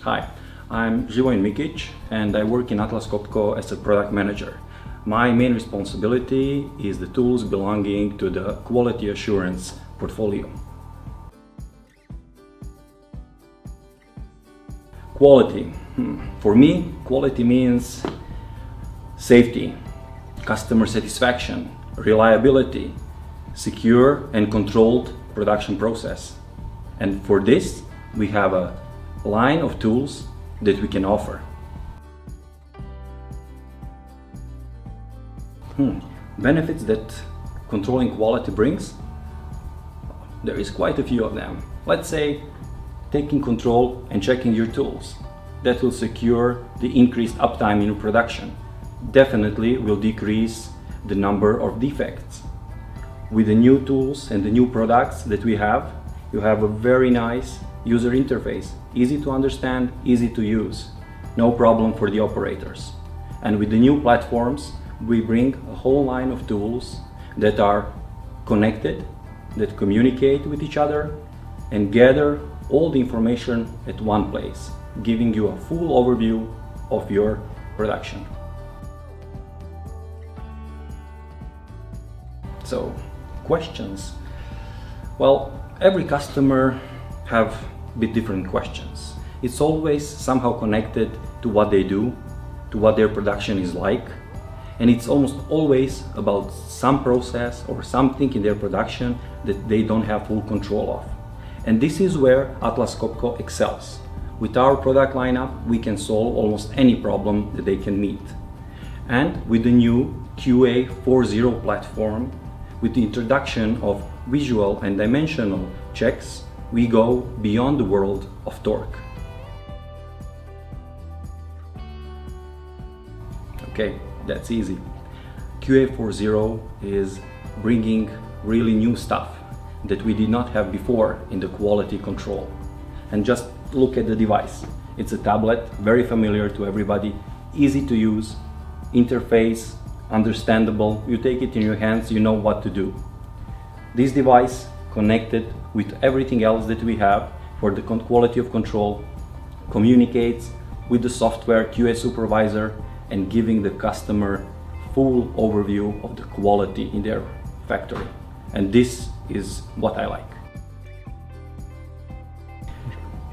Hi, I'm Živojin Mikic and I work in Atlas Copco as a product manager. My main responsibility is the tools belonging to the quality assurance portfolio. Quality. For me, quality means safety, customer satisfaction, reliability, secure and controlled production process. And for this, we have a line of tools that we can offer. Benefits that controlling quality brings? There is quite a few of them. Let's say taking control and checking your tools. That will secure the increased uptime in your production. Definitely will decrease the number of defects. With the new tools and the new products that we have, you have a very nice user interface. Easy to understand, easy to use. No problem for the operators. And with the new platforms, we bring a whole line of tools that are connected, that communicate with each other and gather all the information at one place, giving you a full overview of your production. So, questions? Well, every customer have a bit different questions. It's always somehow connected to what they do, to what their production is like, and it's almost always about some process or something in their production that they don't have full control of. And this is where Atlas Copco excels. With our product lineup, we can solve almost any problem that they can meet. And with the new QA 4.0 platform, with the introduction of visual and dimensional checks, we go beyond the world of torque. Okay, that's easy. QA 4.0 is bringing really new stuff that we did not have before in the quality control. And just look at the device. It's a tablet, very familiar to everybody, easy to use, interface, understandable. You take it in your hands, you know what to do. This device connected with everything else that we have for the quality of control, communicates with the software QA supervisor and giving the customer full overview of the quality in their factory. And this is what I like.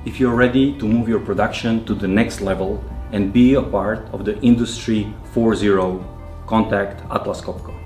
If you're ready to move your production to the next level and be a part of the Industry 4.0, contact Atlas Copco.